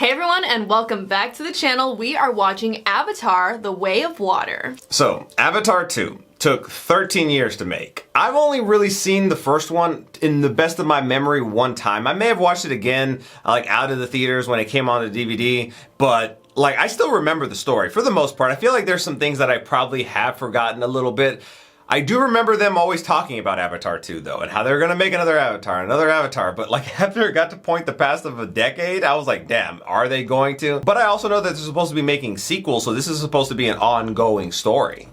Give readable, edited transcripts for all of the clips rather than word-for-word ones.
Hey everyone, and welcome back to the channel. We are watching Avatar: The Way of Water. So, Avatar 2 took 13 years to make. I've only really seen the first one, in the best of my memory, one time. I may have watched it again, like out of the theaters when it came on the DVD, but like I still remember the story for the most part. I feel like there's some things that I probably have forgotten a little bit. I do remember them always talking about Avatar 2 though, and how they're gonna make another Avatar, but like after it got to point the past of a decade, I was like, damn, are they going to? But I also know that they're supposed to be making sequels, so this is supposed to be an ongoing story.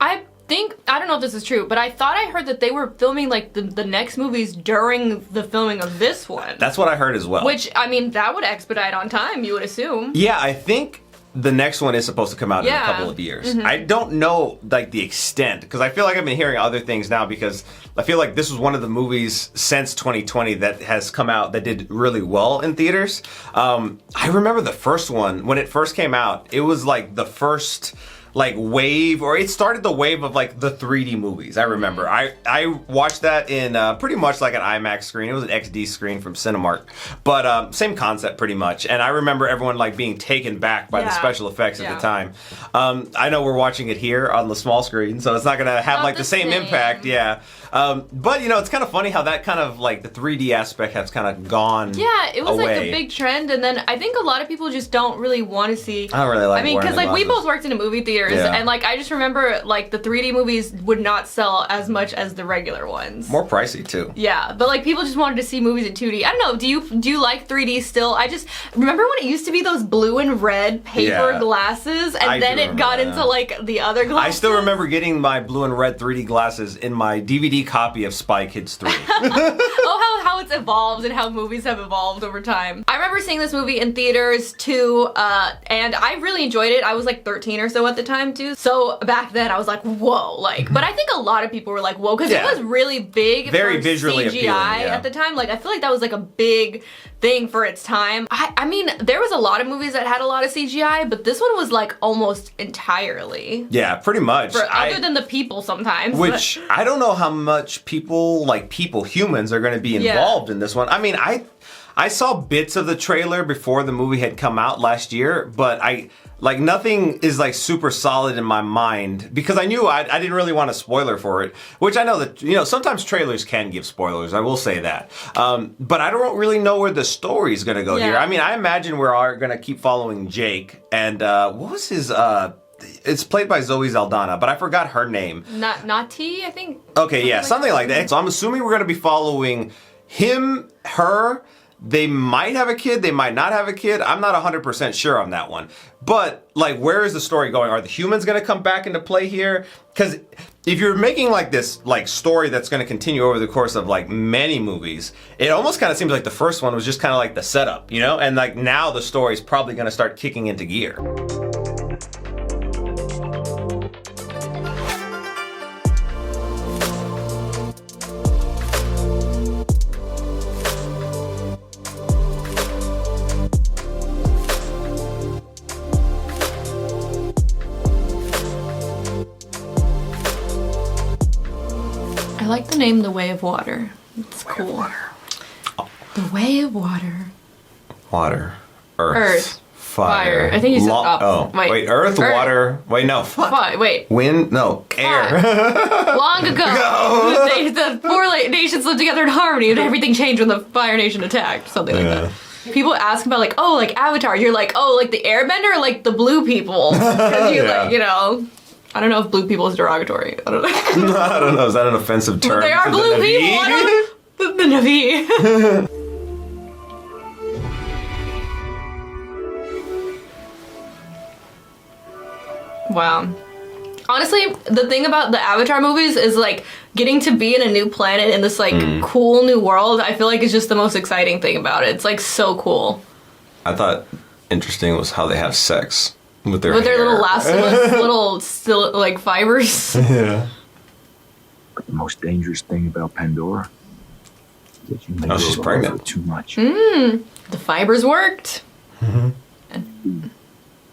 I don't know if this is true, but I thought I heard that they were filming like the next movies during the filming of this one. That's what I heard as well. Which, I mean, that would expedite on time, you would assume. Yeah, I think the next one is supposed to come out in a couple of years. I don't know like the extent, because I feel like I've been hearing other things now, because I feel like this was one of the movies since 2020 that has come out that did really well in theaters. I remember the first one, when it first came out, it was like the first like wave, or it started the wave of like the 3D movies. I remember I watched that in pretty much like an IMAX screen. It was an XD screen from Cinemark, but same concept pretty much. And I remember everyone like being taken back by the special effects at the time. I know we're watching it here on the small screen, so it's not gonna have like the same impact. But you know, it's kind of funny how that kind of like the 3D aspect has kind of gone. Yeah, it was away. like the big trend, and then I think a lot of people just don't really want to see. I don't really like. I mean, because like we both worked in a movie theater. And like I just remember like the 3D movies would not sell as much as the regular ones. More pricey too. Yeah, but like people just wanted to see movies in 2D. I don't know, do you like 3D still? I just remember when it used to be those blue and red paper glasses, and then it got into like the other glasses. I still remember getting my blue and red 3D glasses in my DVD copy of Spy Kids 3. Oh, how it's evolved and how movies have evolved over time. I remember seeing this movie in theaters too, and I really enjoyed it. I was like 13 or so at the time too. So back then I was like, whoa, like, but I think a lot of people were like, whoa, because it was really big, very for visually CGI appealing, at the time. Like, I feel like that was like a big thing for its time. I mean, there was a lot of movies that had a lot of CGI, but this one was like almost entirely. Yeah, pretty much. Other than the people sometimes. Which, I don't know how much people, humans are going to be involved in this one. I mean, I saw bits of the trailer before the movie had come out last year, but nothing is like super solid in my mind, because I knew I didn't really want a spoiler for it, which I know that, you know, sometimes trailers can give spoilers, I will say that. But I don't really know where the story's gonna go here. I mean, I imagine we're gonna keep following Jake, and what was his, it's played by Zoe Saldana, but I forgot her name. Nati, I think? Okay, yeah, something like that. So I'm assuming we're gonna be following him, her. They might have a kid, they might not have a kid. I'm not 100% sure on that one. But, like, where is the story going? Are the humans gonna come back into play here? Because if you're making, like, this, like, story that's gonna continue over the course of, like, many movies, it almost kind of seems like the first one was just kind of like the setup, you know? And, like, now the story's probably gonna start kicking into gear. I like the name The Way of Water. It's cool. The Way of Water. Water. Earth. Fire. I think you said wait, Earth, water. Wait, no. Wait. Wind. No. Air. Long ago, the four nations lived together in harmony, and everything changed when the Fire Nation attacked. Something like that. People ask about like, oh, like Avatar. You're like, oh, like the Airbender, or like the blue people? Because you like, you know. I don't know if blue people is derogatory. I don't know. No, I don't know. Is that an offensive term? They are blue people. I don't know. The Na'vi. Wow. Honestly, the thing about the Avatar movies is like getting to be in a new planet in this like cool new world. I feel like is just the most exciting thing about it. It's like so cool. I thought interesting was how they have sex with their little elastomers, little still like fibers. Yeah. But the most dangerous thing about Pandora is that you may she's pregnant. too much. The fibers worked. A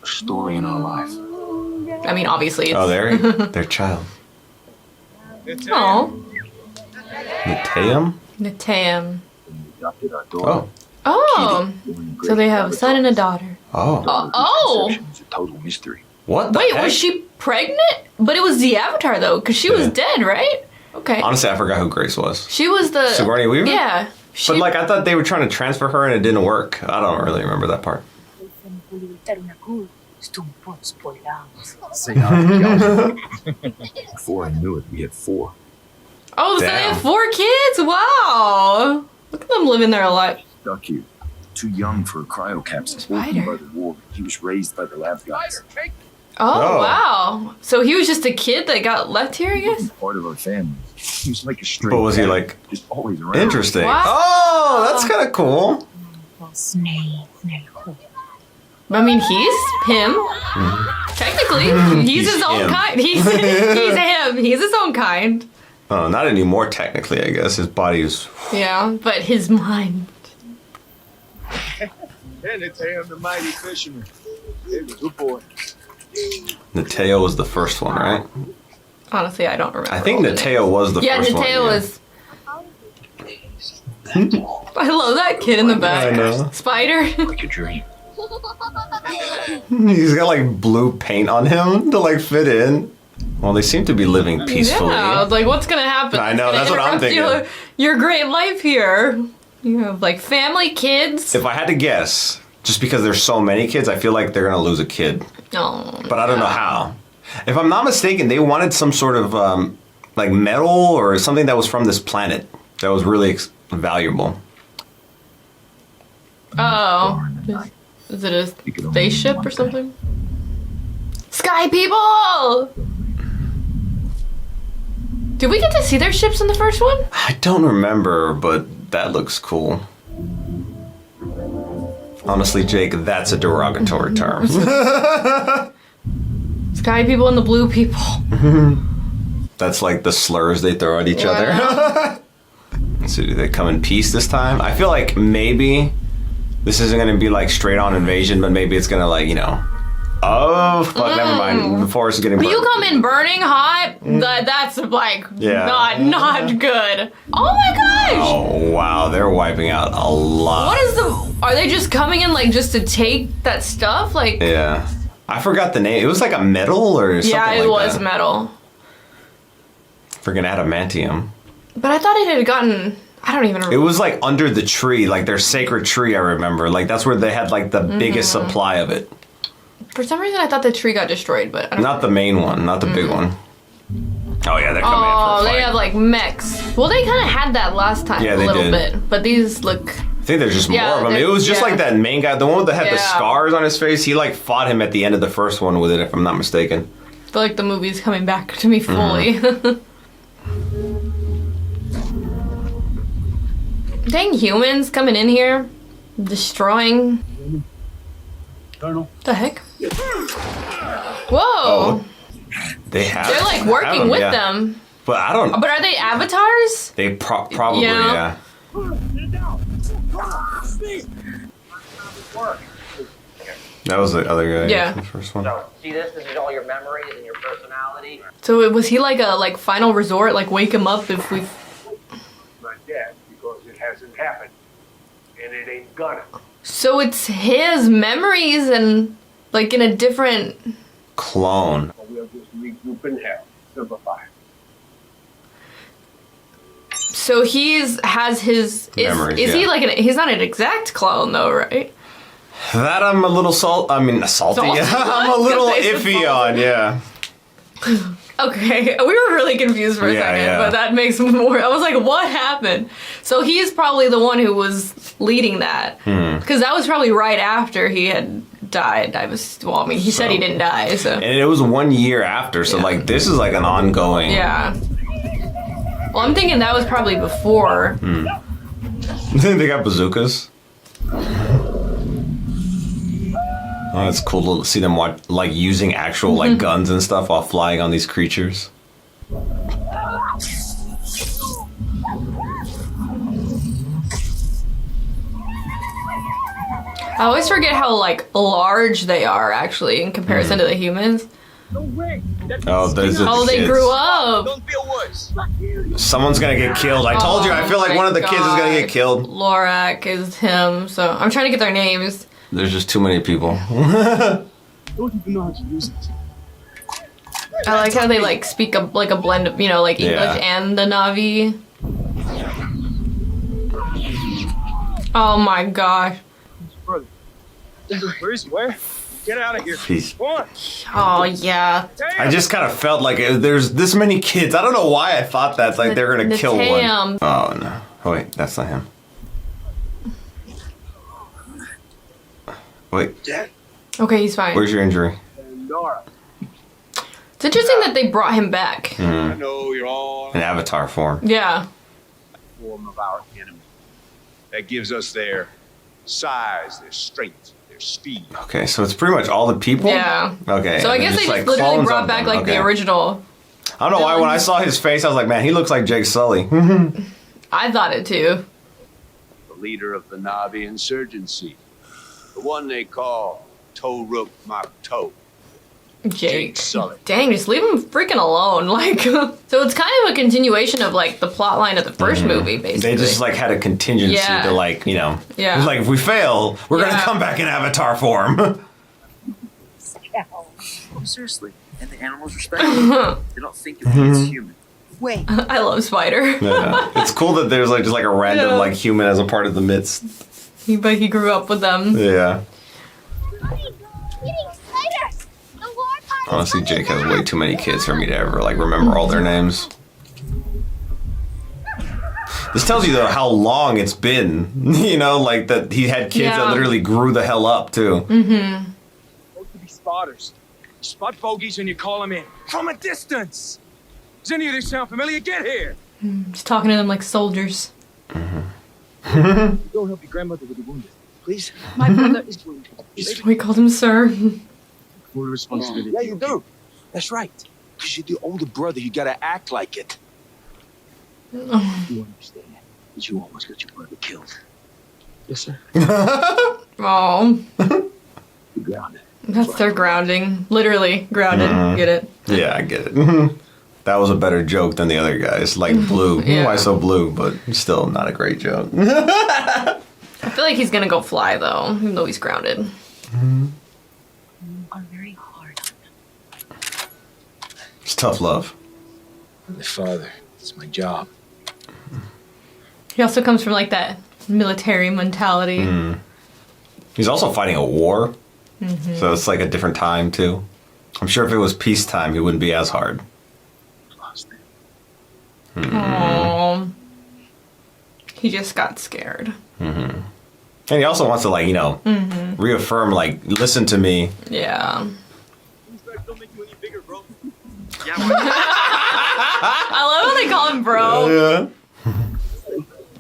story in our lives. I mean, obviously it's... their child. Oh. Neteyam? Neteyam. Adopted our daughter. Oh. Oh. So they have a son and a daughter. Oh. Oh. It's a total mystery. What the Wait, heck? was she pregnant? But it was the Avatar, though, because she was dead, right? Okay. Honestly, I forgot who Grace was. She was the... Sigourney Weaver? Yeah. But like, I thought they were trying to transfer her and it didn't work. I don't really remember that part. Before I knew it, we had 4. Oh, so they Damn. have 4 kids? Wow. Look at them living their life. Stuck here. Too young for a cryo capsule. Spider. By the war. He was raised by the lab guys. Oh, Oh. wow. So he was just a kid that got left here, I guess? Part of our family. He was like a straight. But was he cat, like just always around? interesting? Wow. Oh, that's kind of cool. I mean, he's him. Technically, he's his own him. kind. He's him. He's his own kind. Oh, not anymore. Technically, I guess his body is. Yeah, but his mind. And it's Ham the Mighty Fisherman. Hey, good boy. Nateo was the first one, right? Honestly, I don't remember. I think all the Nateo was the names. first Yeah, one. Nateo was. I love that kid in the back. I know. Spider. Like a dream. He's got like blue paint on him to like fit in. Well, they seem to be living peacefully. Yeah, I was like, what's gonna happen? I know, It's that's gonna what I'm interrupt your great life here. You have like family, kids. If I had to guess, just because there's so many kids, I feel like they're gonna lose a kid. Oh, But I don't know how. If I'm not mistaken, they wanted some sort of like metal or something that was from this planet that was really valuable. Oh. Is it a spaceship or something? Sky people! Did we get to see their ships in the first one? I don't remember, but that looks cool. Honestly, Jake, that's a derogatory term. Sky people and the blue people. That's like the slurs they throw at each other. So do they come in peace this time? I feel like maybe this isn't going to be like straight on invasion, but maybe it's going to like, you know. Oh, fuck, never mind. The forest is getting burned. You come in burning hot, that's like Yeah. not good. Oh my gosh! Oh, wow. They're wiping out a lot. What is the... Are they just coming in like just to take that stuff? Like... Yeah. I forgot the name. It was like a metal or something Yeah, it like was that. metal. Freaking adamantium. But I thought it had gotten... I don't even remember. It was like under the tree, like their sacred tree, I remember. Like that's where they had like the biggest supply of it. For some reason, I thought the tree got destroyed, but I don't Not the main one, not the big one. Oh yeah, they're coming in for a Oh, fight. they have like mechs. Well, they kind of had that last time Yeah, a they little did. bit, but these look... I think there's just Yeah, more of them. they're- It was just yeah. like that main guy, the one that had the Yeah. scars on his face. He like fought him at the end of the first one with it, if I'm not mistaken. I feel like the movie's coming back to me fully. Dang humans coming in here, destroying. Colonel. The heck? Whoa! They have. They're like have working with yeah. them. But I don't. But are they avatars? They probably Yeah. That was the other guy. Yeah. The first one. So, see this? This is all your memories and your personality. So was he like a final resort? Like wake him up if we... Not yet, because it hasn't happened. And it ain't gonna. So it's his memories and like in a different... Clone. But we'll just regroup in hell. Simplify. So has his... Memories, is he yeah. like he's not an exact clone though, right? That I'm a little salty. Salty I'm a on? little 'Cause they iffy said on, yeah. Okay, we were really confused for a Yeah, second, yeah. but that makes more... I was like, what happened? So he's probably the one who was leading that. Because that was probably right after he had died. He said he didn't die, so... And it was 1 year after, so Yeah. like this is like an ongoing. Yeah. Well, I'm thinking that was probably before. They got bazookas. Oh, it's cool to see them like using actual like guns and stuff while flying on these creatures. I always forget how like large they are actually in comparison to the humans. No way. Oh, there's the Oh, they kids. grew up. Don't feel worse. Someone's gonna get killed. I told you. I feel like one of the kids is gonna get killed. Lorak is him. So I'm trying to get their names. There's just too many people. Don't even know how to use it. I like how they like speak like a blend of like English and the Navi. Oh my gosh. Brother. Where is he? Where? Get out of here. Jeez. Come on. Oh yeah. I just kind of felt like there's this many kids. I don't know why I thought that's like they're gonna kill one. Natam. Oh no! Oh, wait, that's not him. Wait, Dad. Okay, he's fine. where's your injury? Pandora. It's interesting that they brought him back. I know you're all In avatar form. Yeah. form of our enemy. That gives us their size, their strength, their speed. Okay, so it's pretty much all the people. Yeah. Okay. So I and guess then they just like, literally clones brought of back them. like the Okay. original. I don't know why when I saw his face, I was like, man, he looks like Jake Sully. I thought it too. The leader of the Navi insurgency. The one they call Toruk Makto. Jake. Sully. Dang, just leave him freaking alone. Like, so it's kind of a continuation of like the plot line of the first movie, basically. They just like had a contingency Yeah. to like, Yeah. it was like if we fail, we're Yeah. gonna come back in avatar form. Oh, seriously. And the animals respect it. They don't think of me as human. Wait. I love Spider. Yeah. It's cool that there's like just like a random Yeah. like human as a part of the midst. But he grew up with them. Yeah. Eating spiders! The Lord Honestly, Jake has way too many kids for me to ever like remember all their names. This tells you though how long it's been. Like that he had kids that Yeah. literally grew the hell up too. Both to be spotters. You spot bogeys and you call them in. From a distance! Does any of this sound familiar? Get here! Just talking to them like soldiers. Go help your grandmother with the wounded. Please? My brother is wounded. We called him Sir. Full responsibility. Yeah, you do. That's right. Because you're the older brother, you gotta act like it. You understand that you almost got your brother killed. Yes, sir. Oh, You're grounded. that's their grounding. Literally grounded. Get it? Yeah, I get it. That was a better joke than the other guys. Like Blue. Yeah. Why so blue? But still not a great joke. I feel like he's gonna go fly though, even though he's grounded. You are very hard on them. It's tough love. I'm the father. It's my job. He also comes from like that military mentality. He's also fighting a war. So it's like a different time too. I'm sure if it was peacetime, he wouldn't be as hard. Lost it. Aww. He just got scared. And he also wants to like, reaffirm, like, listen to me. Yeah. Don't make you any bigger, bro. I love how they call him bro. Yeah.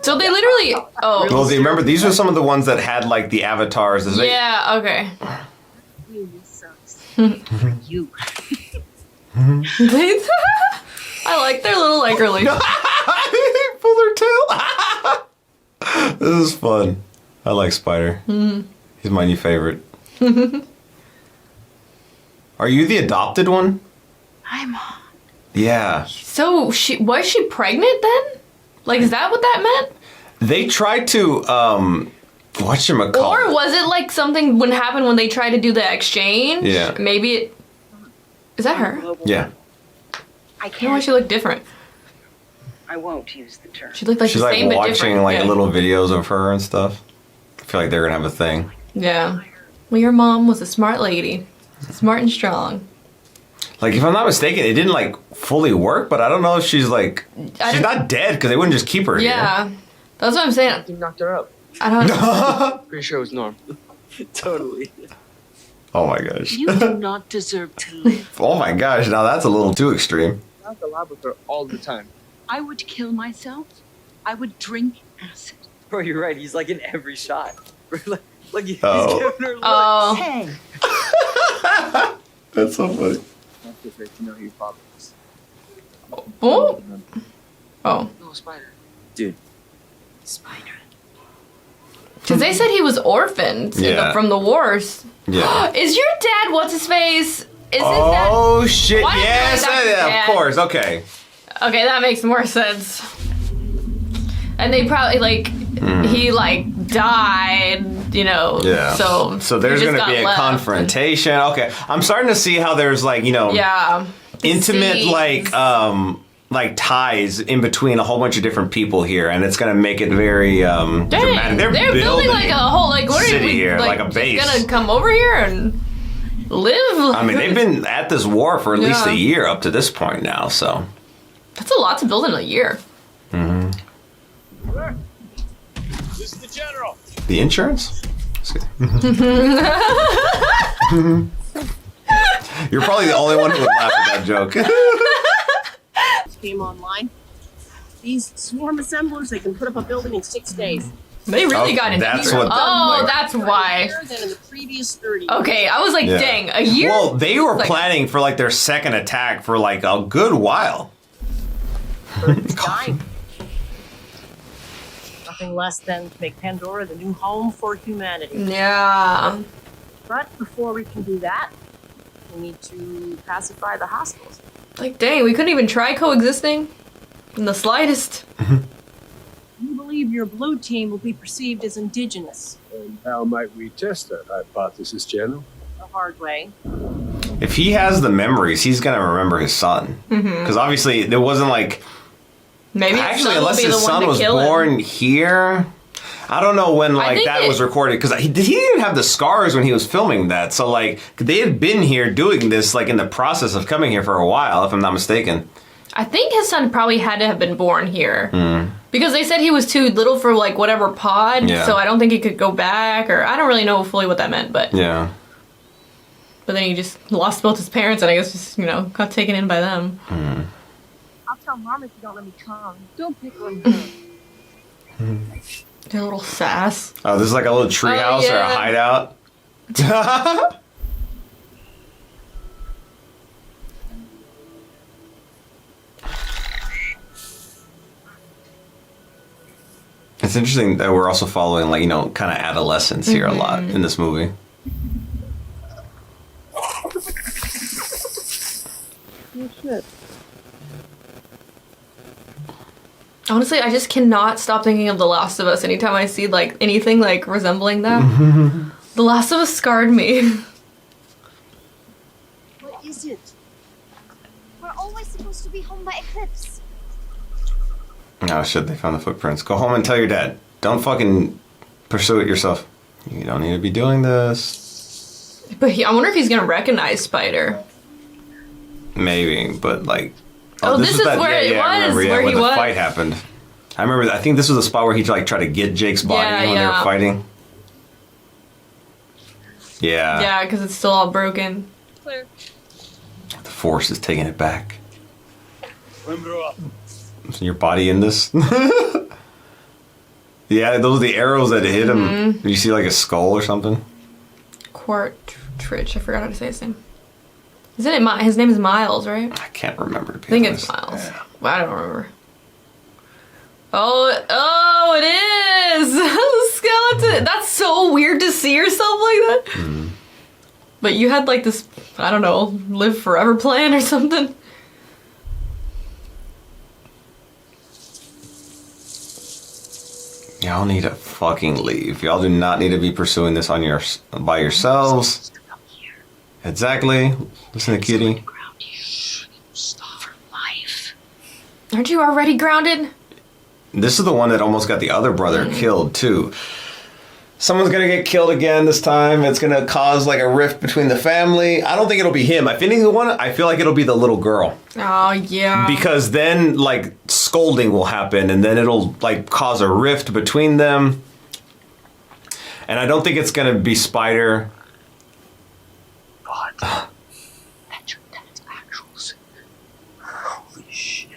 So they literally. Oh. Well, do you remember these are some of the ones that had like the avatars? Is Yeah. Okay. Really sucks. For you. I like their little like really. Pull their tail. This is fun. I like Spider. He's my new favorite. Are you the adopted one? I'm. Yeah. So was she pregnant then? Like, is that what that meant? They tried to whatchamacallit. Or was it like something when happened when they tried to do the exchange? Yeah. Maybe it. Is that her? Yeah. I I why can't. she looked different. I won't use the term. She looked like She's the like same but watching different. like Yeah. little videos of her and stuff. I feel like they're gonna have a thing. Yeah. Well, your mom was a smart lady, smart and strong. Like if I'm not mistaken, it didn't like fully work, but I don't know if she's like she's don't- not dead because they wouldn't just keep her here. Yeah, that's what I'm saying. You knocked her up. I don't. Pretty sure it was Norm. Totally. Oh my gosh. You do not deserve to live. Oh my gosh, now that's a little too extreme. I was alive with her all the time. I would kill myself. I would drink acid. Bro, you're right. He's like in every shot. Look, he's Oh. giving her looks. Oh, Hey. That's so funny. Not so great to know who your father is. oh, oh. No, Spider. Spider. Because they said he was orphaned Yeah. from the wars. Yeah. Is your dad what's his face? Isn't Oh that, shit! Why Yes, is that yeah, bad? of course. Okay. Okay, that makes more sense. And they probably like he like died, you know. Yeah. So there's he just gonna be got a left. confrontation. Okay, I'm starting to see how there's like Yeah. intimate Scenes. like ties in between a whole bunch of different people here, and it's gonna make it very Dang, dramatic. they're building like a whole like what are city we here, like a just base. gonna come over here and live? I mean, they've been at this war for at least Yeah. a year up to this point now, so. That's a lot to build in a year. This is the general. The insurance? You're probably the only one who would laugh at that joke. Came online. These swarm assemblers, they can put up a building in 6 days. They really Oh, got into that's it. what- Oh, like- that's why. Better than in the previous 30. Okay, I was like, Yeah. dang, a year? Well, they were Like- planning for like their second attack for like a good while. Earth is dying. Nothing less than to make Pandora the new home for humanity. Yeah. But before we can do that, we need to pacify the hostiles. Like, dang, we couldn't even try coexisting in the slightest. You believe your blue team will be perceived as indigenous And how might we test that hypothesis, General? the hard way. If he has the memories, he's gonna remember his son. Because obviously, there wasn't like. Maybe his Actually, son will unless be his the one son to was kill born him. here. I don't know when like think that it- was recorded because he didn't even have the scars when he was filming that. So like they had been here doing this like in the process of coming here for a while, if I'm not mistaken. I think his son probably had to have been born here. Because they said he was too little for like whatever pod, Yeah. so I don't think he could go back, or I don't really know fully what that meant, but Yeah. but then he just lost both his parents and I guess just, got taken in by them. I'll tell Mom if you don't let me come. Don't pick on him. Their little sass. Oh, this is like a little treehouse or a yeah. hideout. It's interesting that we're also following, like, kind of adolescence here a lot in this movie. You should. Honestly, I just cannot stop thinking of The Last of Us anytime I see like anything like resembling that. The Last of Us scarred me. What is it? We're always supposed to be home by eclipse. Oh shit, they found the footprints. Go home and tell your dad. Don't fucking pursue it yourself. You don't need to be doing this. But I wonder if he's gonna recognize Spider. Maybe, but like... Oh, this is where it I remember, was, where where he the was. fight happened. I remember, I think this was the spot where he like tried to get Jake's body Yeah, when they were yeah. fighting. Yeah. Yeah, because it's still all broken. Clear. The Force is taking it back. Remember up. Is your body in this? Yeah, those are the arrows that hit him. You see like a skull or something? Quartridge, I forgot how to say his name. Isn't it his name is Miles, right? I can't remember. To be I think honest. it's Miles. Well, I don't remember. Oh, it is! Skeleton! That's so weird to see yourself like that. But you had like this, I don't know, live forever plan or something. Y'all need to fucking leave. Y'all do not need to be pursuing this by yourselves. Exactly. Listen to Kitty. Aren't you already grounded? This is the one that almost got the other brother killed too. Someone's gonna get killed again this time. It's gonna cause like a rift between the family. I don't think it'll be him. If anyone, I feel like it'll be the little girl. Oh, yeah. Because then like scolding will happen and then it'll like cause a rift between them. And I don't think it's gonna be Spider. But that's your dad's actuals. Holy shit.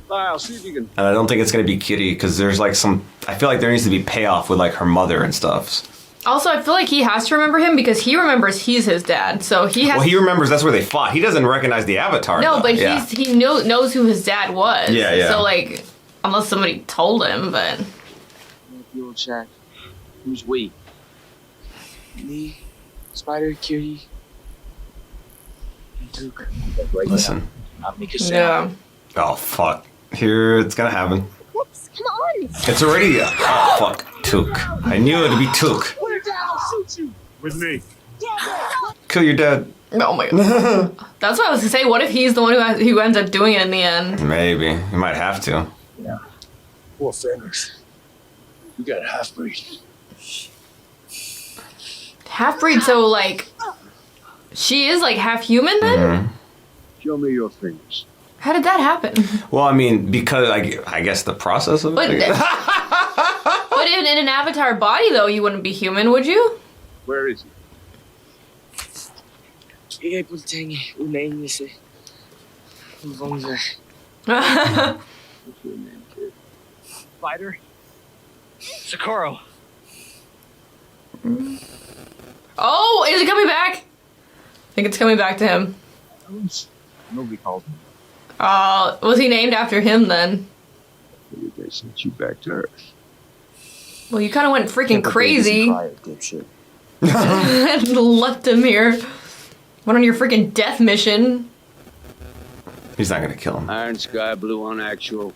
Lyle, see if you can. And I don't think it's gonna be Kitty because there's like I feel like there needs to be payoff with like her mother and stuff. Also, I feel like he has to remember him because he remembers he's his dad. So he has Well, he remembers that's where they fought. He doesn't recognize the Avatar. No, though. but Yeah. he knows who his dad was. Yeah, yeah. So, like, unless somebody told him, but... The old shack. Who's we? Me, Spider, Cutie, Listen. I'll make a sound. Yeah. Oh, fuck. Here, it's gonna happen. Whoops, come on. It's already... oh, fuck. Took. I knew it'd be Took. With me. Kill your dad. Oh my god. That's what I was gonna say. What if he's the one who ends up doing it in the end? Maybe. You might have to. Yeah. Poor Phoenix. You got a half-breed. Half-breed, so like... She is like half human then? Mm-hmm. Show me your fingers. How did that happen? Well, I mean, because I guess the process of But, it. but in an avatar body, though, you wouldn't be human, would you? Where is he? Bigay pulteng unahin niya si Vongza. What's your name, kid? Spider. Socorro. Oh, is it coming back? I think it's coming back to him. Nobody calls me. Was he named after him then? Maybe they sent you back to Earth. Well, you kind of went freaking crazy Dipshit. and left him here. Went on your freaking death mission. He's not gonna kill him. Iron sky, blue on actual.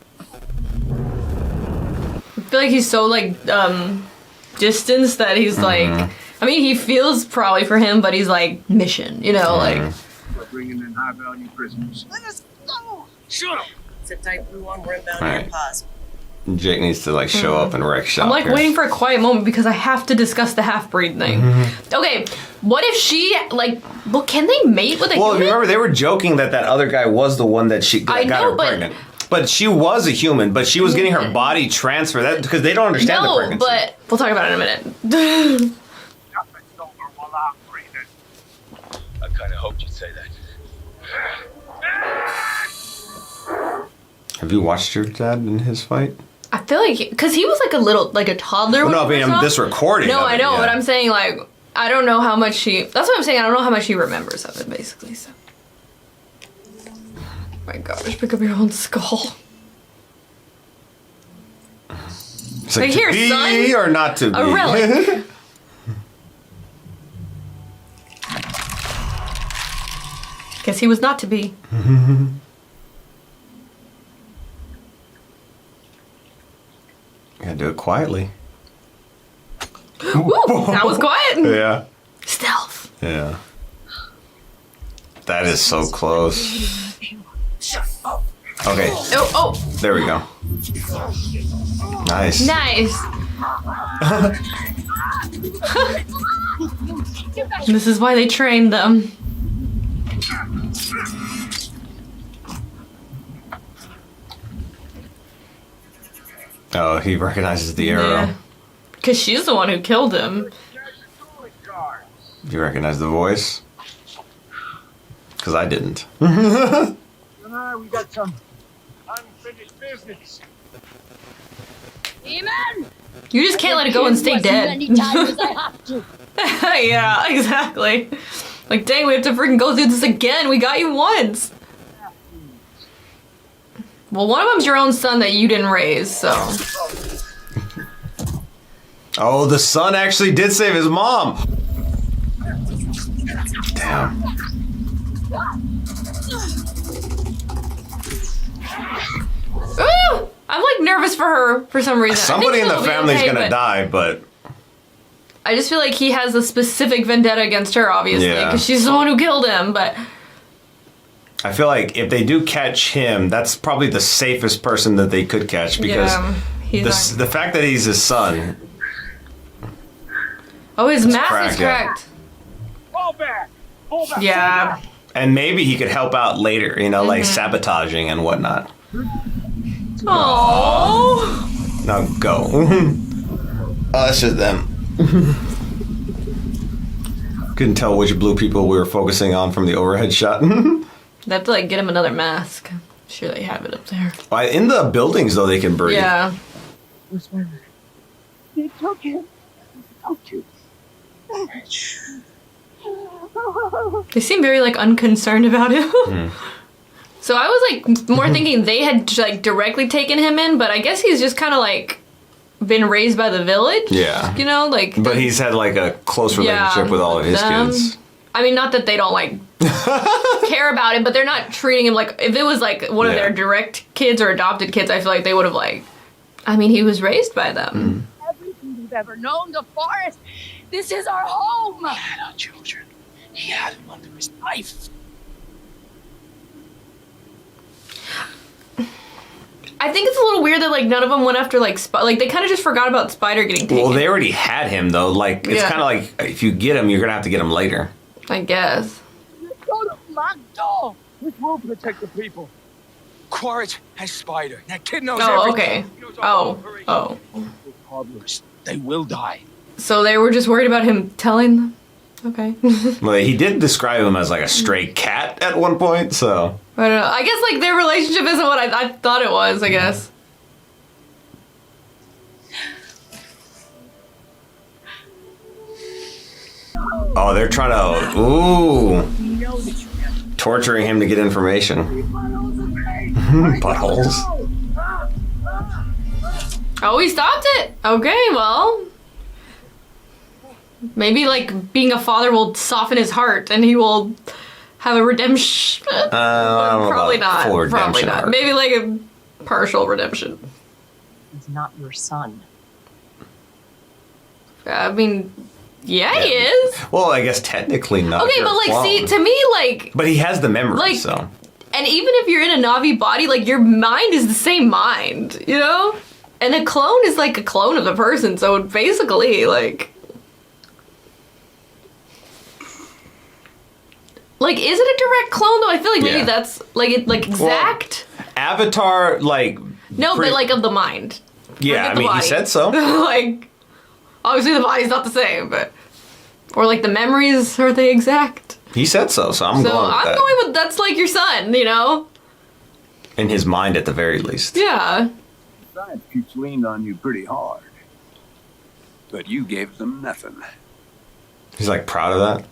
I feel like he's so like distanced that he's like. I mean, he feels probably for him, but he's like mission, you know, like. We're bringing in high-value prisoners. Let us go. Shoot 'em! Sit tight, blue one. We're inbound All air right. pause. Jake needs to like show up and wreck shop. I'm like here. waiting for a quiet moment because I have to discuss the half-breed thing. Okay, what if she like? Well, can they mate with a Well, human? remember they were joking that other guy was the one that she I got know, her but- pregnant. But she was a human, but she was getting her body transferred. That because they don't understand the No, pregnancy. but we'll talk about it in a minute. Nothing's over while I'm breathing. I kind of hoped you'd say that. Have you watched your dad in his fight? I feel like because he was like a toddler. Well, when no, I he mean was up. this recording. No, of I it, know, yeah. but I'm saying like I don't know how much she. That's what I'm saying. I don't know how much she remembers of it, basically. So. Oh my gosh, pick up your own skull. It's like, Like, to here, be son, or not to be. a relic. Guess he was not to be. Gotta do it quietly. Woo, that was quiet. Yeah. Stealth. Yeah. That is so close. Okay, Oh, there we go. Nice. nice. This is why they trained them. Oh, he recognizes the arrow. Yeah. Because she's the one who killed him. You recognize the voice? Because I didn't. We got some unfinished business. Demon! You just can't let it go and stay dead. Many times as I have to. Yeah, exactly. Like, dang, we have to freaking go through this again. We got you once. Well, one of them's your own son that you didn't raise, so. Oh, the son actually did save his mom. Damn. Ooh! I'm like nervous for her for some reason. Somebody in the family's gonna but die, but I just feel like he has a specific vendetta against her, obviously, Yeah. because she's the one who killed him, but. I feel like if they do catch him, that's probably the safest person that they could catch because Yeah, he's the fact that he's his son. Oh, his mask cracked, is yeah. cracked. Fall back! Fall back! Yeah. And maybe he could help out later, you know, like sabotaging and whatnot. Oh. Now go. Oh, that's just them. Couldn't tell which blue people we were focusing on from the overhead shot. They have to like get him another mask. I'm sure they have it up there. In the buildings, though, they can breathe. Yeah. They took him. Okay. They seem very like unconcerned about him. So I was like more thinking they had like directly taken him in, but I guess he's just kind of like been raised by the village. Yeah. You know, like. But he's had like a close relationship with all of his them. kids. I mean, not that they don't like care about it, but they're not treating him like, if it was like one of their direct kids or adopted kids, I feel like they would have like, I mean, he was raised by them. Everything we've ever known, the forest. This is our home. He had our children. He had them under his knife. I think it's a little weird that like none of them went after like like they kind of just forgot about Spider getting taken. Well, they already had him though. Like it's kind of like if you get him, you're gonna have to get him later. I guess. Go to my door. We will protect the people. Quaritch has Spider. That kid knows Oh, everything. okay. He knows our operation. Oh. Toddlers, they will die. So they were just worried about him telling them? Okay. Well, he did describe him as like a stray cat at one point, so. I don't know. I guess like their relationship isn't what I thought it was, I guess. Oh, they're trying to, torturing him to get information. Buttholes. Oh, he stopped it. Okay, well. Maybe like being a father will soften his heart and he will have a redemption. I don't know Probably about not. full redemption Probably not. arc. Maybe like a partial redemption. He's not your son. I mean, yeah, he is. Well, I guess technically not. Okay, You're but like, a see, clone. to me, like, But he has the memory, Like- so. and even if you're in a Na'vi body, like, your mind is the same mind, you know? And a clone is like a clone of the person, so basically, like... Like, is it a direct clone, though? I feel like maybe Yeah. that's, like, exact? Avatar, like. No, but, like, of the mind. Yeah, forget I the mean, he body. said so. Like, obviously the body's not the same, but... Or, like, the memories, are they exact? He said so, so I'm So going with I'm that. going with, that's like your son, you know? In his mind, at the very least. Yeah. Science keeps leaned on you pretty hard. But you gave them nothing. He's, like, proud of that.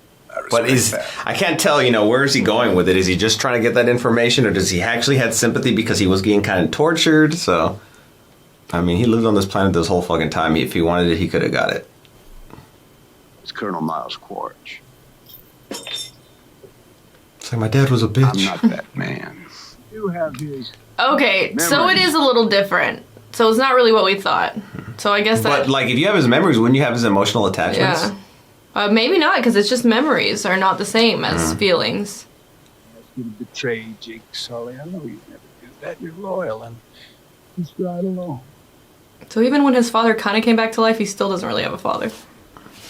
But respect I can't tell, where is he going with it? Is he just trying to get that information, or does he actually have sympathy because he was getting kind of tortured? So, I mean, he lived on this planet this whole fucking time. If he wanted it, he could have got it. It's Colonel Miles Quaritch. It's like, my dad was a bitch. I'm not that man. You have his... Okay, so it Memories. is a little different. So it's not really what we thought. So I guess that... But, like, if you have his memories, wouldn't you have his emotional attachments? yeah. Maybe not, because it's just memories are not the same as feelings. You betray Jake Sully. I know you never do that. You're loyal and he's right along. So even when his father kind of came back to life, he still doesn't really have a father.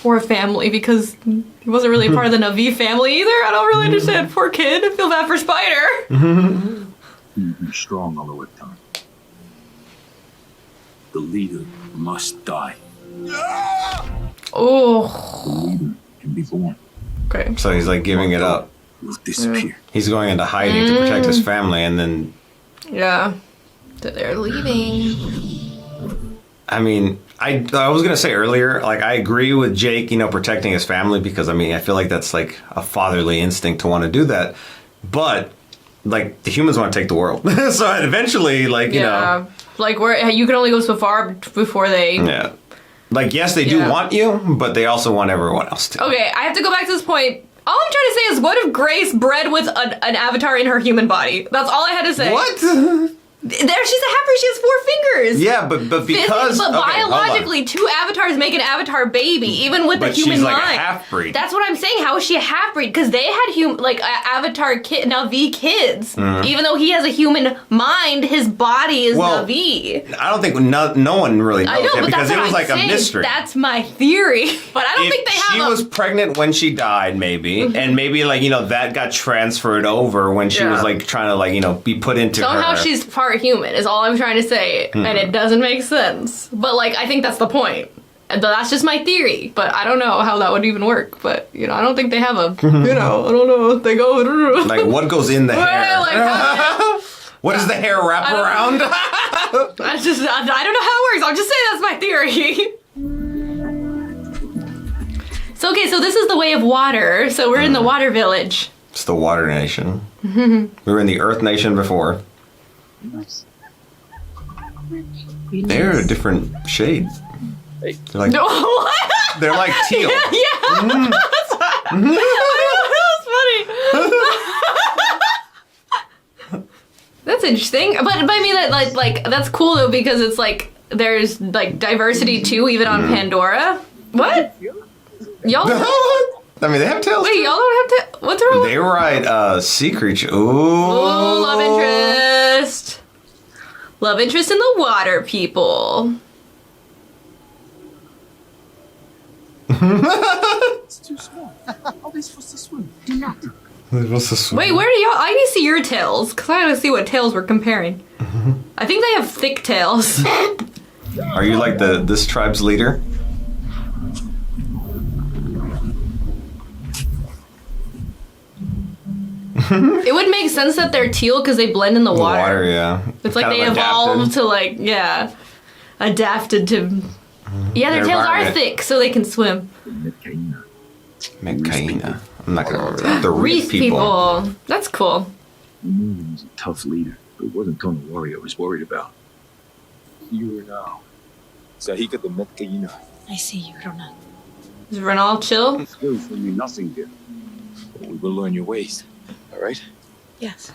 Or a family, because he wasn't really a part of the Na'vi family either. I don't really understand. Poor kid. I feel bad for Spider. You be strong all the time. The leader must die. Oh. The leader can be born. Okay. So he's, like, giving it up. Will disappear. He's going into hiding to protect his family, and then... Yeah. So they're leaving. I mean, I was going to say earlier, like, I agree with Jake, protecting his family, because, I mean, I feel like that's, like, a fatherly instinct to want to do that. But, like, the humans want to take the world. So eventually, like, you know... Like, where you can only go so far before they... Yeah. Like, yes, they do want you, but they also want everyone else to. Okay, I have to go back to this point. All I'm trying to say is, what if Grace bred with an avatar in her human body? That's all I had to say. What? She's a half-breed. She has 4 fingers. Yeah, but because... But okay, biologically, 2 avatars make an avatar baby, even with the human she's like mind. a half-breed. That's what I'm saying. How is she a half-breed? Because they had avatar Na'vi kids. Even though he has a human mind, his body is Na'vi. I don't think no one really knows I know, that but because that's it what was I'm like saying. a mystery. That's my theory. But I don't think they have she was pregnant when she died, maybe, and maybe that got transferred over when she was like trying to be put into somehow her. she's part human is all I'm trying to say, and it doesn't make sense. But I think that's the point. And that's just my theory. But I don't know how that would even work. But I don't think they have a I don't know. They go like what goes in the hair? What does the hair wrap around? I don't know how it works. I'll just say that's my theory. So this is the way of water. So we're in the water village. It's the Water Nation. We were in the Earth Nation before. They're a different shade. They're like What? they're like teal. Yeah. I interesting. But I mean that like that's cool though because it's like there's like diversity too, even on Pandora. What? Y'all? I mean, they have tails. Wait, y'all don't have to. What's wrong? They ride sea creature. Ooh. Ooh, love interest. Love interest in the water people. It's too small. How are they supposed to swim? Do not. They're supposed to swim. Wait, where do y'all? I need to see your tails because I gotta see what tails we're comparing. I think they have thick tails. Are you like this tribe's leader? It would make sense that they're teal because they blend in the water. Yeah. It's like they evolved to like, yeah, adapted to. Yeah, their tails are thick so they can swim. Meccaina. I'm not gonna remember that. The Reef people. That's cool. We knew he was a tough leader, but it wasn't Tony Warrior I was worried about. You now. Sahika the Metkaina. I see you, Ronald. Is Renal chill? Skills will mean nothing here. But we will learn your ways. Alright? Yes.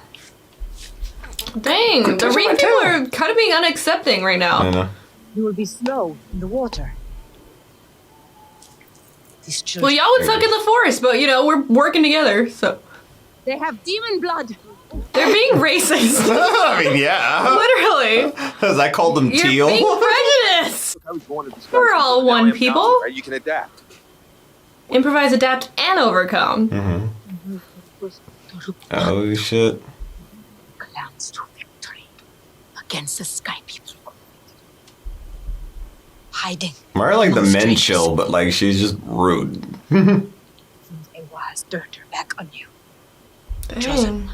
Dang, the reef people are kind of being unaccepting right now. I know. You will be slow in the water. These children. Well, y'all would suck in the forest, but you know, we're working together, so. They have demon blood. They're being racist. I mean, yeah. Literally. Because I called them You're teal. being prejudiced. We're all one people. Right? You can adapt. Improvise, adapt, and overcome. Mm-hmm. Oh, shit. Clans to victory against the sky people. Hiding. Mara like the men chill, but like she's just rude. A was dirt her back on you. Dang.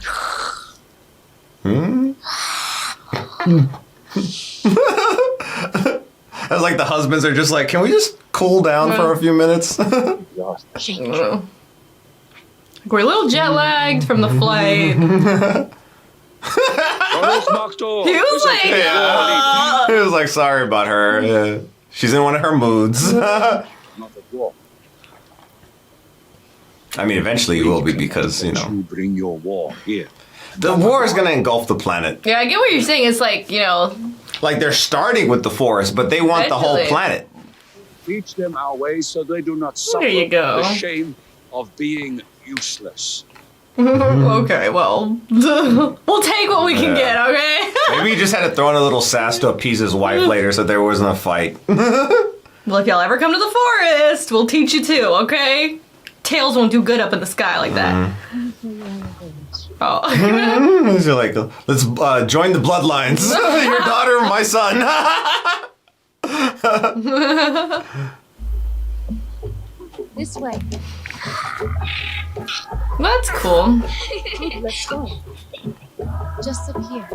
That's like the husbands are just like, can we just cool down for a few minutes? We're a little jet lagged from the flight. He was like, He was like, sorry about her. Yeah. She's in one of her moods. I mean, eventually you will be because, you know. Bring your war here. The war is going to engulf the planet. Yeah, I get what you're saying. It's like, you know. Like they're starting with the forest, but they want the whole planet. Teach them our ways so they do not suffer There you go. the shame of being useless. Okay, well, we'll take what we can get, okay? Maybe he just had to throw in a little sass to appease his wife later so there wasn't a fight. Well, if y'all ever come to the forest, we'll teach you too, okay? Tails won't do good up in the sky like that. Oh. So like, let's join the bloodlines. Your daughter, my son. This way. That's cool. Let's go. Just up here.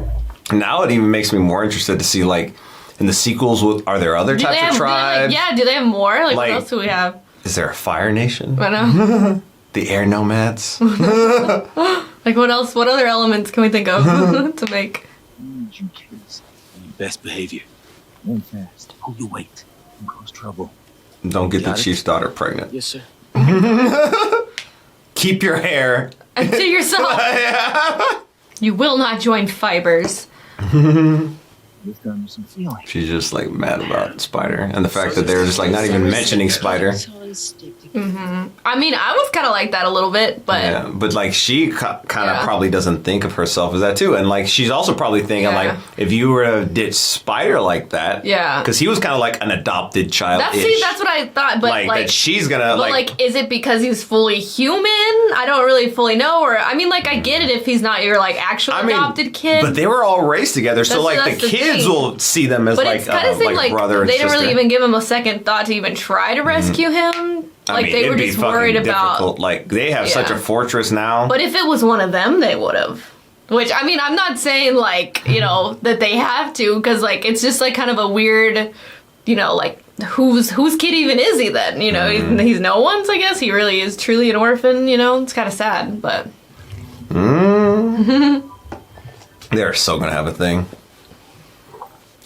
Now it even makes me more interested to see, like, in the sequels, are there other types of tribes? Do they have more? Like, what else do we have? Is there a fire nation? I know. The air nomads? Like, what else? What other elements can we think of to make? You kids. Best behavior. Run fast. Hold your weight. Don't cause trouble. Don't get the chief's daughter pregnant. Yes, sir. Keep your hair. And to yourself. You will not join fibers. This time with some feeling. She's just like mad about Spider and the fact that they're just like not even mentioning Spider. I mean, I was kind of like that a little bit, but Yeah, but like she kind of probably doesn't think of herself as that too, and like she's also probably thinking like if you were to ditch Spider like that, because he was kind of like an adopted child. That's what I thought, but like that she's gonna but like, is it because he's fully human? I don't really fully know, or I mean, like I get it if he's not your like actual adopted kid, but they were all raised together, so like the kids will see them as but like it's kind of like brother and they sister. didn't really even give him a second thought to even try to rescue him. Like I mean, they were just worried about. Like they have such a fortress now. But if it was one of them, they would have. Which I mean, I'm not saying like that they have to, because like it's just like kind of a weird, like whose kid even is he then? He's no one's. I guess he really is truly an orphan. It's kind of sad, but. They're so gonna have a thing.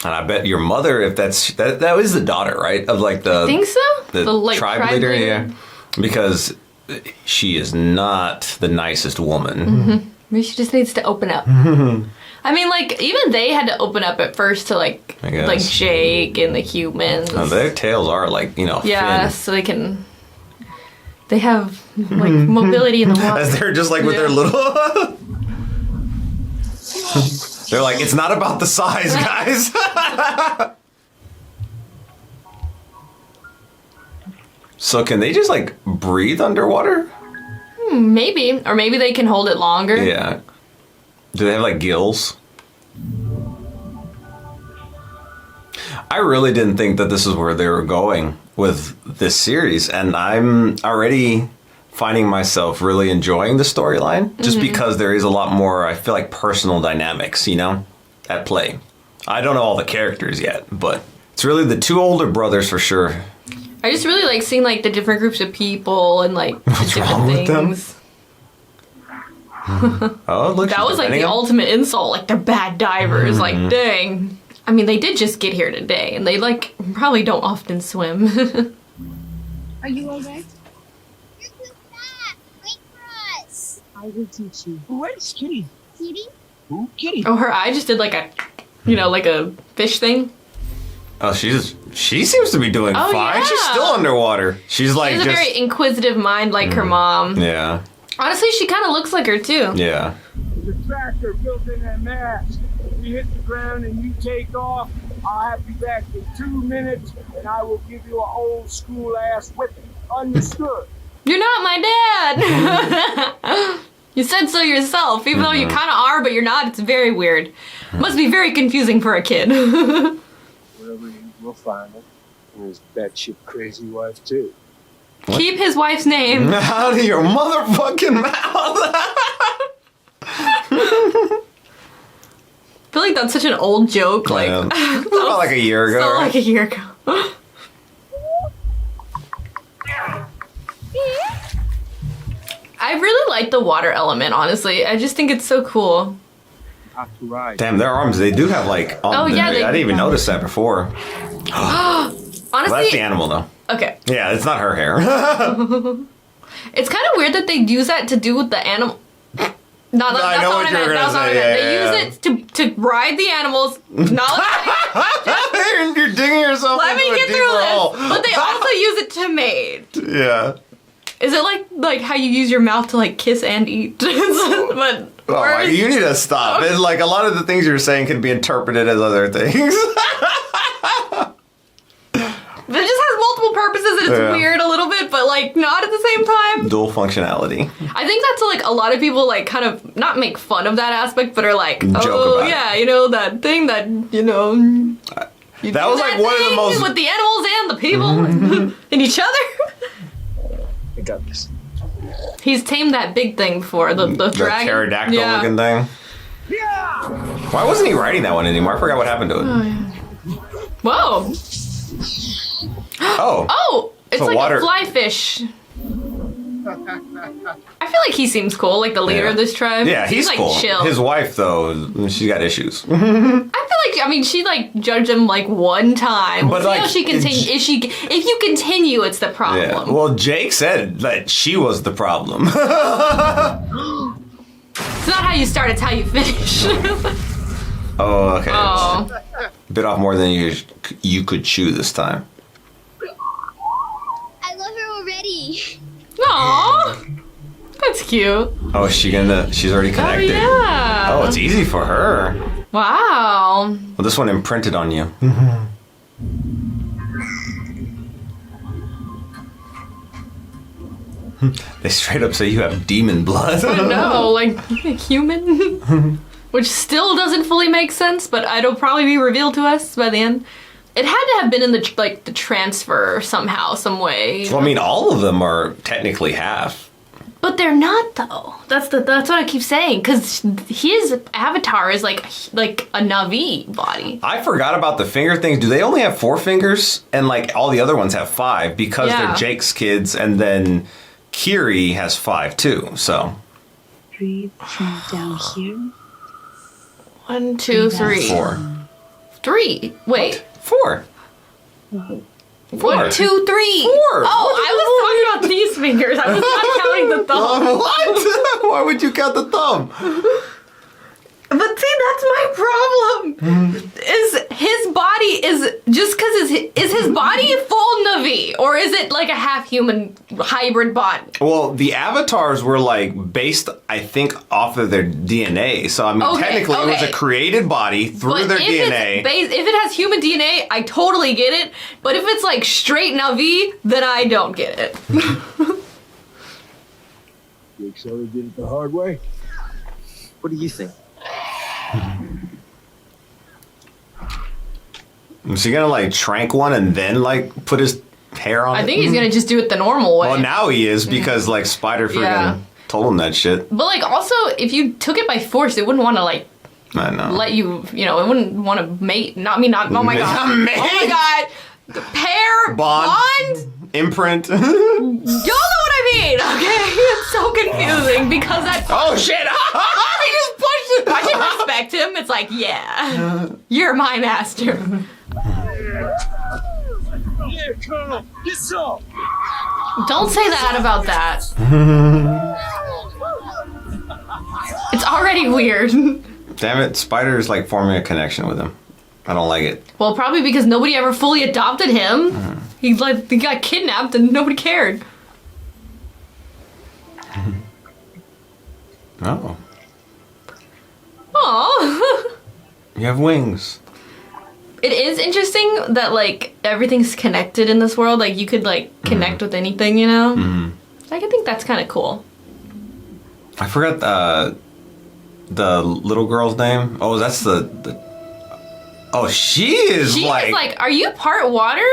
And I bet your mother, if that was the daughter, right? Of like the I think so. The like, tribe leader, yeah. Because she is not the nicest woman. Maybe she just needs to open up. I I mean, like, even they had to open up at first to, like Jake and the humans. Oh, their tails are, like, you know, yeah, thin. so they have, like, mobility in the water. As they're just, like, with their little... They're like, it's not about the size, guys. So can they just, like, breathe underwater? Maybe. Or maybe they can hold it longer. Yeah. Do they have, like, gills? I really didn't think that this is where they were going with this series, and I'm already finding myself really enjoying the storyline, just because there is a lot more, I feel like, personal dynamics, you know, at play. I don't know all the characters yet, but it's really the two older brothers for sure. I just really like seeing, like, the different groups of people and, like, what's different wrong with things. Oh, look, that was like the ultimate insult. Like, they're bad divers. Like, dang. I mean, they did just get here today, and they, like, probably don't often swim. Are you alright? You're too fat. Wait for us. I will teach you. Where's Kitty? Kitty? Who? Kitty? Oh, her eye just did, like, a, you know, like a fish thing. Oh, she seems to be doing fine. Yeah. She's still underwater. She's like She has a very inquisitive mind, like her mom. Yeah. Honestly, she kind of looks like her, too. Yeah. The tractor built in that mast. You hit the ground and you take off. I'll have you back in 2 minutes, and I will give you an old school ass whipping. Understood? You're not my dad. You said so yourself, even though you kind of are, but you're not. It's very weird. Must be very confusing for a kid. Wherever he is, we'll find him. And his batshit crazy wife, too. What? Keep his wife's name. Out of your motherfucking mouth. I feel like that's such an old joke. Like, About like a year ago. So right? like a year ago. I really like the water element, honestly. I just think it's so cool. Damn, their arms, they do have like... Oh, yeah, I didn't even notice that before. Honestly... Well, that's the animal, though. Okay. Yeah, it's not her hair. It's kind of weird that they use that to do with the animal... I know what you were going to say. They use it to ride the animals. You're digging yourself Let me into get a through deeper this. hole. But they also use it to mate. Yeah. Is it like how you use your mouth to like kiss and eat? But Oh, you need to stop. It's like a lot of the things you're saying can be interpreted as other things. It just has multiple purposes and it's weird a little bit, but like not at the same time. Dual functionality. I think that's like a lot of people like kind of not make fun of that aspect, but are like, Joke oh about yeah, you know that thing that you know. That was like one of the most with the animals and the people and each other. I got this. He's tamed that big thing before the dragon. Pterodactyl looking thing. Yeah. Why wasn't he riding that one anymore? I forgot what happened to it. Oh, yeah. Whoa. Oh, it's like a fly fish. I feel like he seems cool, like the leader of this tribe. Yeah, he's like cool. chill. His wife, though, she's got issues. I feel like, I mean, she like judged him like one time. But See like, how she continue. If you continue, it's the problem. Yeah. Well, Jake said that she was the problem. It's not how you start; it's how you finish. Oh, okay. Oh. Bit off more than you could chew this time. I love her already. Aww. That's cute. Oh, she's already connected. Oh, yeah. Oh, it's easy for her. Wow. Well, this one imprinted on you. They straight up say you have demon blood. No, like human. Which still doesn't fully make sense, but it'll probably be revealed to us by the end. It had to have been in the transfer somehow, some way. Well, I mean, all of them are technically half. But they're not, though. That's what I keep saying, because his avatar is like a Na'vi body. I forgot about the finger things. Do they only have 4 fingers? And like all the other ones have 5 because they're Jake's kids, and then Kiri has 5 too. So 3 from down here. 1, 2, 3. 4. 3. Wait. 4. 1, 2, 3. 4. Oh, I was talking about these fingers. I was not counting the thumb. What? Why would you count the thumb? But see, that's my problem. Is his body is just because is his body full Na'vi, or is it like a half human hybrid body? Well, the avatars were like based, I think, off of their DNA. So I mean, technically, it was a created body through their DNA. If it has human DNA, I totally get it. But if it's like straight Na'vi, then I don't get it. Think Sully did it the hard way? What do you think? Is he gonna like trank one and then like put his hair on it? I think he's gonna just do it the normal way. Well, now he is because like Spider freaking told him that shit. But like also, if you took it by force, it wouldn't want to like I know. let you, it wouldn't want to mate. Not me. Not. Oh my god. Mate. Oh my god. The pair bond. Imprint. Y'all know what I mean, okay? It's so confusing because that. Oh shit! He just pushed it. I can respect him. It's like, yeah, you're my master. Yeah, Colonel, get some. Don't say that about that. It's already weird. Damn it! Spider's like forming a connection with him. I don't like it. Well, probably because nobody ever fully adopted him. He got kidnapped and nobody cared. Oh. Aww. You have wings. It is interesting that like everything's connected in this world. Like you could like connect with anything, you know? Like I think that's kind of cool. I forgot the little girl's name. Oh, that's the Oh, she is like, are you part water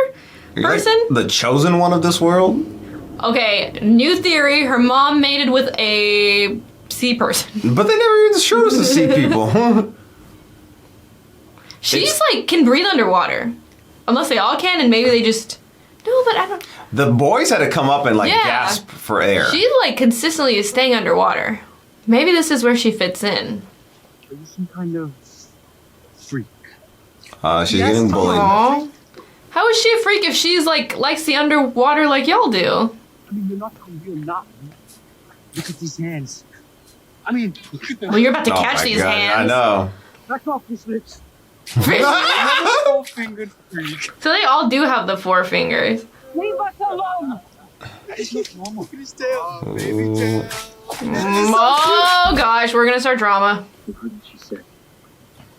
person? Like the chosen one of this world? Okay, new theory. Her mom mated with a sea person. But they never even showed us the sea people. She's like, can breathe underwater. Unless they all can, and maybe they just... No, but I don't... The boys had to come up and like gasp for air. She like consistently is staying underwater. Maybe this is where she fits in. Are you some kind of freak? She's getting bullied. Aww. How is she a freak if she's like likes the underwater like y'all do? I mean, you're not real, not. Look at these hands. I mean, look at them. Well, you're about to catch these hands. I know. Back off this lips. Four-fingered freak. So they all do have the 4 fingers. Leave us alone. It's not normal. Look at his tail. Baby tail. Oh gosh, we're gonna start drama. What did she say?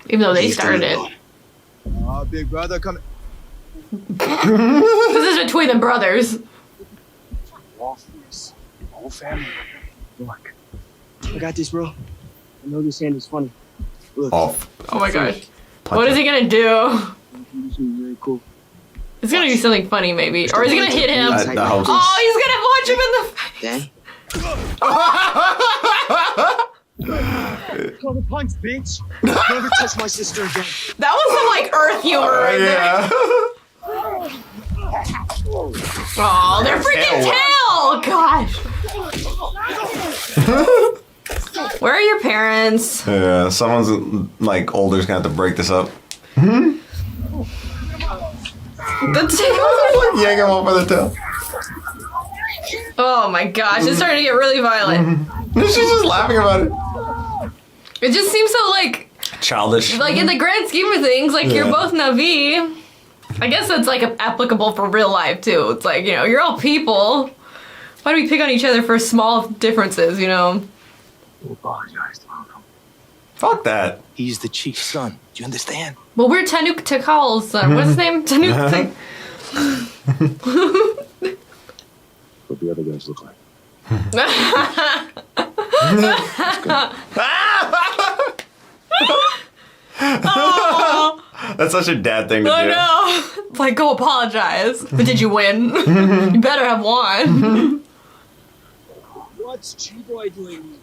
Even though they started it. Oh, big brother coming. This is between the brothers. Lawfulness. Whole family. Look. I got this, bro. I know this hand is funny. Look. Oh my gosh. What is he gonna do? Very cool. It's gonna be something funny, maybe. Or is he gonna hit him? I hope so. Oh, he's gonna punch him in the face. Call the punch, bitch. Never touch my sister again. That was some like earth humor right there. Oh, their freaking tail! Gosh. Where are your parents? Yeah, someone's like older's gonna have to break this up. The tail. Yank him off by the tail. Oh my gosh, it's starting to get really violent. She's just laughing about it. It just seems so like childish. Like in the grand scheme of things, like you're both Na'vi. I guess that's like applicable for real life too. It's like, you're all people. Why do we pick on each other for small differences, I apologize to Uncle. Fuck that. He's the chief's son. Do you understand? Well, we're Tanuk Takal's son. What's his name? Tanuk What the other guys look like. Oh. That's such a dad thing to do. I know. It's like, go apologize. But did you win? You better have won. What's Tree-Boy doing?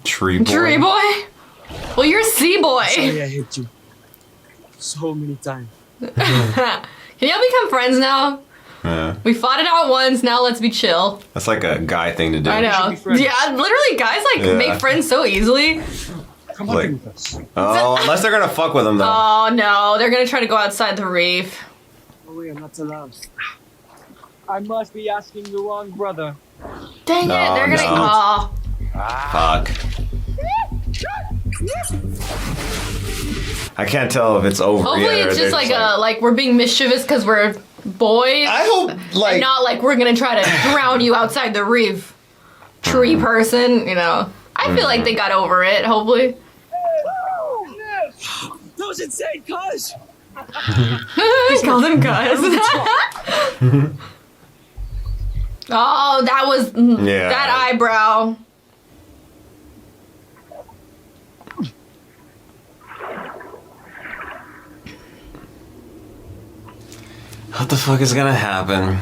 Tree boy. Tree boy? Well, you're Sea boy. Sorry I hit you so many times. Can y'all become friends now? Yeah. We fought it out once, now let's be chill. That's like a guy thing to do. I know. Yeah, literally guys make friends so easily. Come Like- on with us. Oh, unless they're gonna fuck with him though. Oh no, they're gonna try to go outside the reef. Oh wait, I'm not allowed. I must be asking the wrong brother. Dang No, it, they're gonna no. oh. Fuck. I can't tell if it's over Hopefully yet. it's just like we're being mischievous because we're boys. I hope like and not like we're gonna try to drown you outside the reef. Tree person, you know. I feel like they got over it, hopefully. That was insane, cuz. Call them cuz. Oh, that was that eyebrow. What the fuck is gonna happen?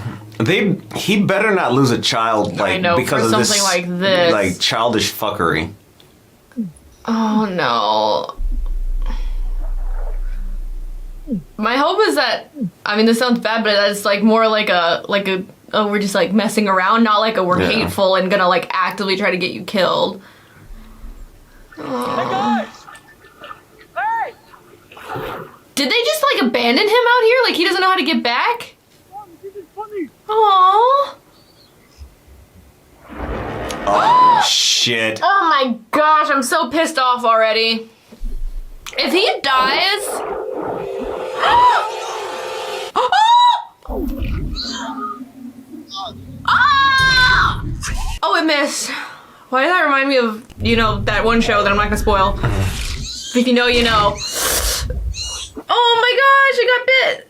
He better not lose a child because of something like this. like childish fuckery. Oh no. My hope is that, I mean, this sounds bad, but it's like more like a oh, we're just like messing around, not like a we're hateful and gonna like actively try to get you killed. Oh. Hey guys! Hey! Did they just like abandon him out here? Like he doesn't know how to get back? Aww. Oh shit. Oh my gosh, I'm so pissed off already. If he dies... Oh, it missed. Why did that remind me of, you know, that one show that I'm not gonna spoil? If you know, you know. Oh my gosh, I got bit.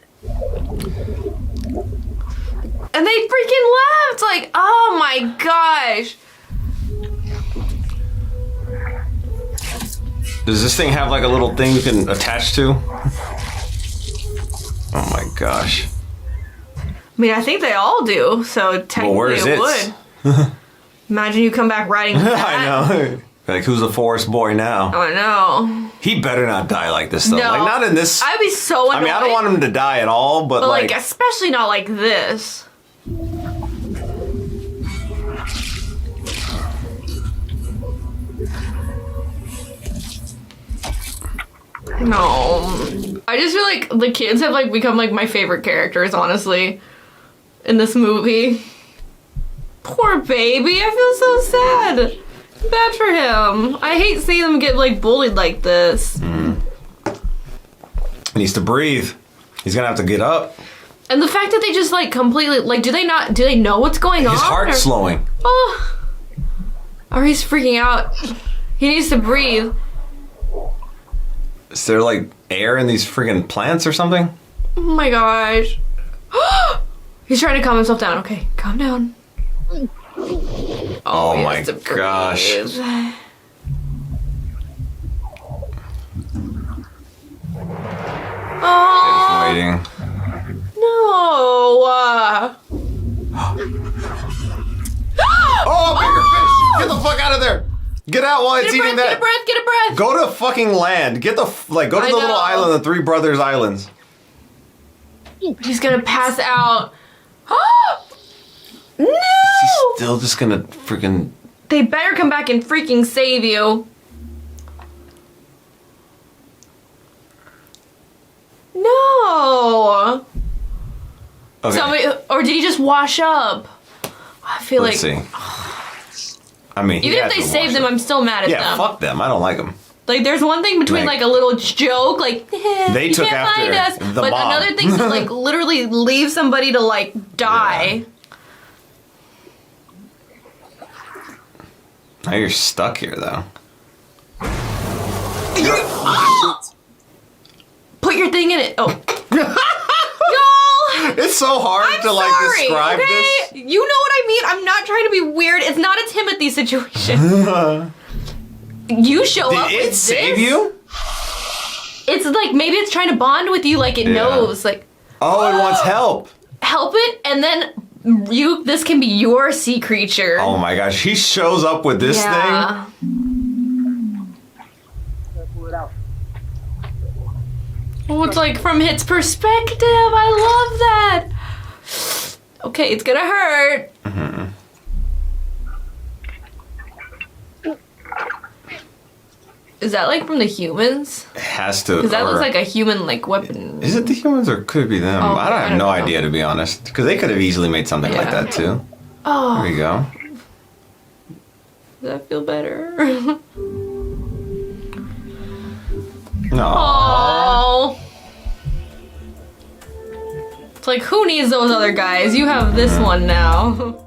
And they freaking left. Like, oh my gosh. Does this thing have like a little thing you can attach to? Oh my gosh. I mean, I think they all do, so technically it would. Imagine you come back riding that. I know. Like, who's the forest boy now? I know. He better not die like this, though. No. Like, not in this. I'd be so annoyed. I mean, I don't want him to die at all, but like especially not like this. No. I just feel like the kids have like become like my favorite characters, honestly, in this movie. Poor baby, I feel so sad. Bad for him. I hate seeing him get like bullied like this. He needs to breathe. He's gonna have to get up. And the fact that they just like completely like do they know what's going on? His heart's slowing. Oh. Or he's freaking out. He needs to breathe. Is there like air in these friggin' plants or something? Oh my gosh. He's trying to calm himself down. Okay, calm down. Oh my gosh. Oh. Waiting. No. Oh, bigger fish! Get the fuck out of there! Get out while it's eating that. Get a breath, get a breath. Go to fucking land. Go to the little island, the Three Brothers Islands. He's gonna pass out. No! He's still just gonna freaking... They better come back and freaking save you. No! Okay. Somebody, or did he just wash up? I feel Let's see. I mean, even if they saved them, I'm still mad at them. Yeah, fuck them. I don't like them. Like, there's one thing between like a little joke, like they you took can't after find us, the but mob. another thing to like literally leave somebody to like die. Now you're stuck here, though. Put your thing in it. Oh. It's so hard to like describe this. You know what I mean? I'm not trying to be weird. It's not a Timothy situation. You show up with Did it save you? It's like maybe it's trying to bond with you, like it knows, like it wants help. Help it, and then this can be your sea creature. Oh my gosh, he shows up with this thing. Oh, it's like from its perspective. I love that. Okay, it's gonna hurt. Is that like from the humans? It has to. Because that looks like a human like weapon. Is it the humans or could it be them? Oh, I have no idea, to be honest. Because they could have easily made something like that too. Oh. There we go. Does that feel better? Aww. It's like, who needs those other guys? You have this one now.